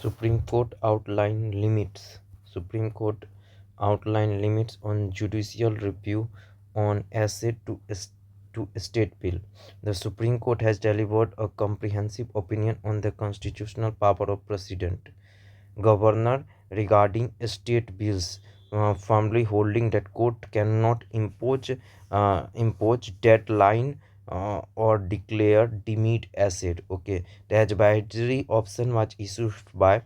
Supreme Court outline limits. Supreme Court outline limits on judicial review on Assent to State Bill. The Supreme Court has delivered a comprehensive opinion on the constitutional power of President Governor regarding state bills, firmly holding that court cannot impose deadline or declare deemed asset. Okay, the advisory option was issued by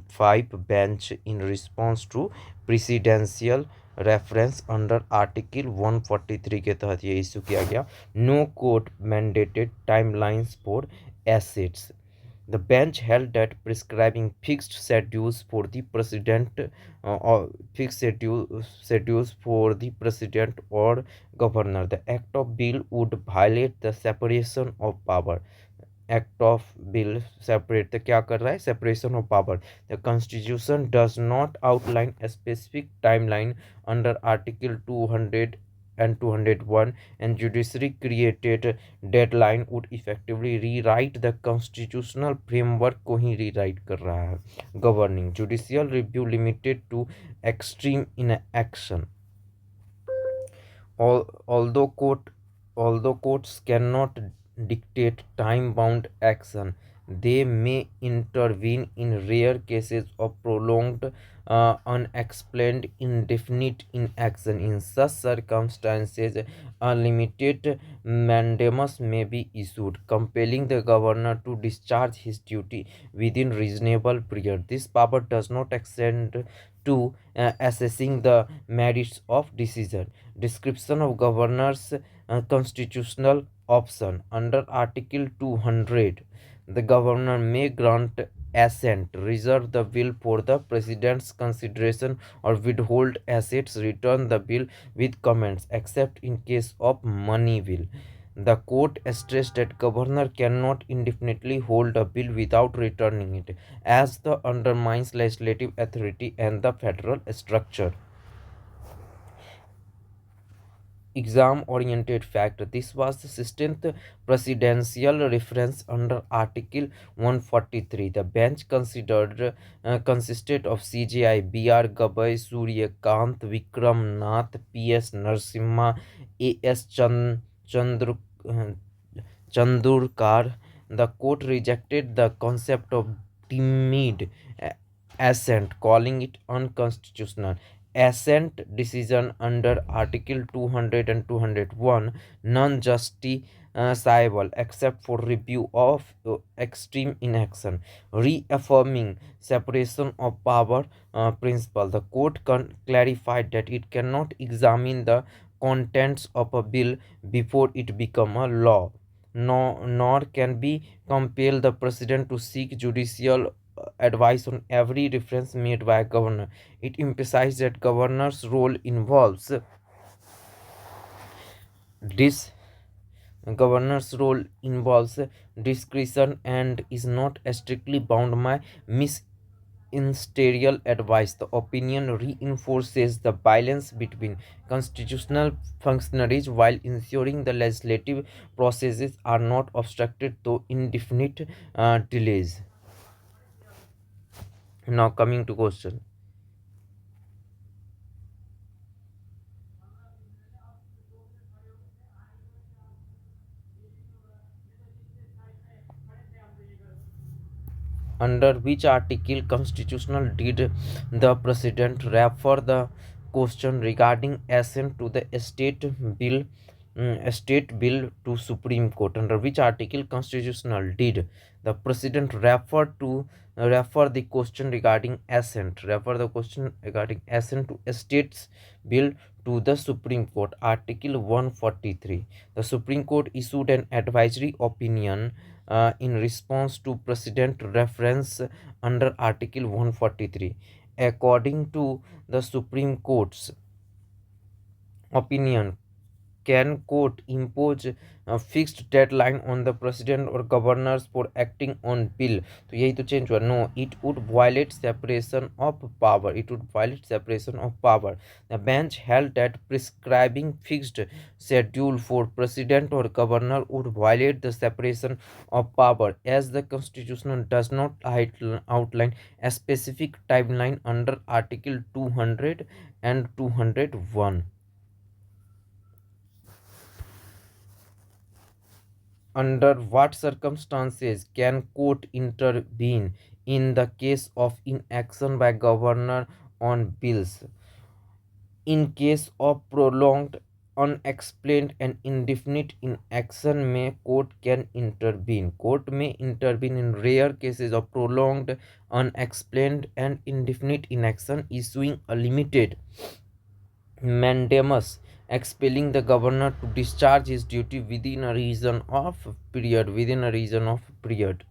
five bench in response to presidential reference under article 143 के तहत ये issue किया गया. No court mandated timelines for assets. The bench held that prescribing fixed schedules for the president schedules for the president or governor, the act of bill would violate the separation of power. Act of bill separate the क्या कर रहा है separation of power. The constitution does not outline a specific timeline under article 200 and 201, and judiciary created deadline would effectively rewrite the constitutional framework को ही rewrite कर रहा है. Governing judicial review limited to extreme inaction. Although courts cannot dictate time-bound action, they may intervene in rare cases of prolonged, unexplained, indefinite inaction. In such circumstances, a limited mandamus may be issued, compelling the governor to discharge his duty within reasonable period. This power does not extend to assessing the merits of decision. Description of governor's constitutional option. Under Article 200, the governor may grant assent, reserve the bill for the president's consideration, or withhold assents, return the bill with comments, except in case of money bill. The court stressed that governor cannot indefinitely hold a bill without returning it, as the undermines legislative authority and the federal structure. Exam oriented factor. This was the 16th presidential reference under Article 143. The bench consisted of CJI, B.R. Gabai, Suryakant, Vikram Nath, P.S. Narasimha, A.S. Chandurkar. The court rejected the concept of deemed assent, calling it unconstitutional. Assent decision under Article 200 and 201 non-justiciable except for review of extreme inaction, reaffirming separation of power principle. The court clarified that it cannot examine the contents of a bill before it become a law, nor can be compel the president to seek judicial advice on every reference made by a governor. It emphasized that this governor's role involves discretion and is not strictly bound by ministerial advice. The opinion reinforces the balance between constitutional functionaries while ensuring the legislative processes are not obstructed through indefinite delays. Now coming to question. Under which article constitutional did the president refer the question regarding assent to the state bill to Supreme Court? Under which article constitutional did the president refer the question regarding assent to state's bill to the Supreme Court? Article 143. The Supreme Court issued an advisory opinion in response to precedent reference under Article 143. According to the Supreme Court's opinion, can court impose a fixed deadline on the president or governors for acting on bill? तो यही तो change हुआ. No, it would violate separation of power. It would violate separation of power. The bench held that prescribing fixed schedule for president or governor would violate the separation of power, as the constitution does not outline a specific timeline under article 200 and 201. Under what circumstances can court intervene in the case of inaction by governor on bills? In case of prolonged, unexplained and indefinite inaction, may court can intervene. Court may intervene in rare cases of prolonged, unexplained and indefinite inaction, issuing a limited mandamus expelling the governor to discharge his duty within a region of period.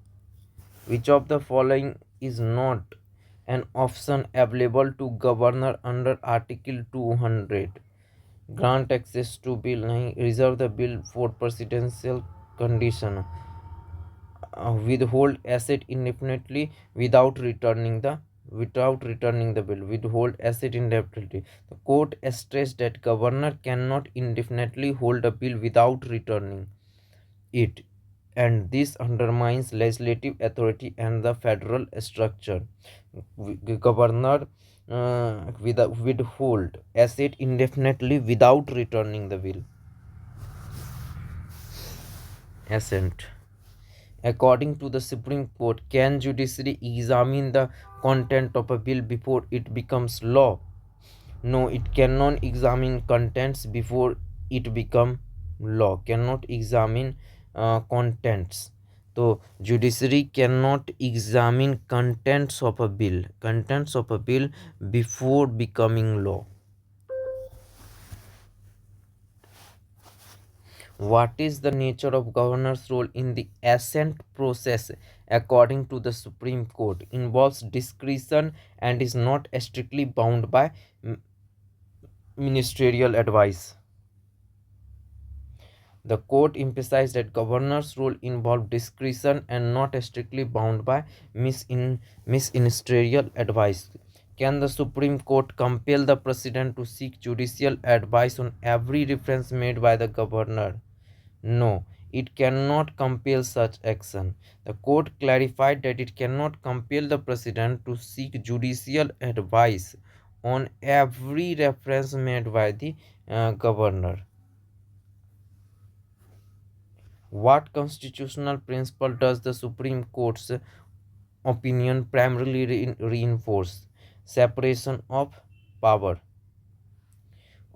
Which of the following is not an option available to governor under article 200? Grant access to bill, nahi. Reserve the bill for presidential condition, withhold asset indefinitely without returning the bill, withhold asset indefinitely. The court stressed that governor cannot indefinitely hold a bill without returning it, and this undermines legislative authority and the federal structure. Governor withhold asset indefinitely without returning the bill. Assent. According to the Supreme Court, can judiciary examine the content of a bill before it becomes law? No, it cannot examine contents before it become law. Cannot examine contents. So judiciary cannot examine contents of a bill before becoming law. What is the nature of governor's role in the assent process according to the Supreme Court? Involves discretion and is not strictly bound by ministerial advice. The court emphasized that governor's role involved discretion and not strictly bound by ministerial advice. Can the Supreme Court compel the president to seek judicial advice on every reference made by the governor? No, it cannot compel such action. The court clarified that it cannot compel the president to seek judicial advice on every reference made by the governor. What constitutional principle does the Supreme Court's opinion primarily reinforce? Separation of power.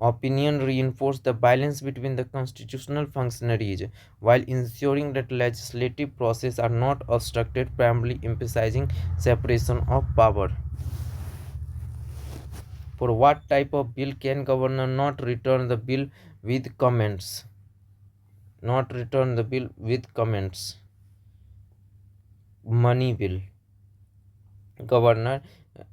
Opinion reinforced the balance between the constitutional functionaries while ensuring that legislative processes are not obstructed, primarily emphasizing separation of power. For what type of bill can governor not return the bill with comments? Not return the bill with comments. Money bill. Governor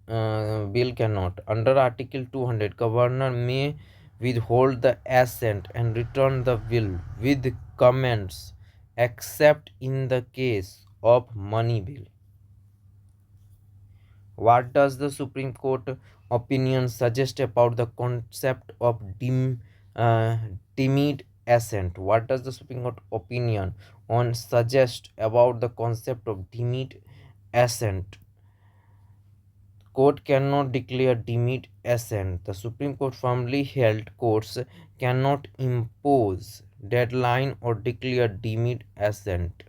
bill cannot. Under Article 200, governor may withhold the assent and return the bill with comments except in the case of money bill. What does the Supreme Court opinion suggest about the concept of deemed assent? What does the Supreme Court opinion on suggest about the concept of deemed assent? Court cannot declare deemed assent. The Supreme Court firmly held courts cannot impose deadline or declare deemed assent.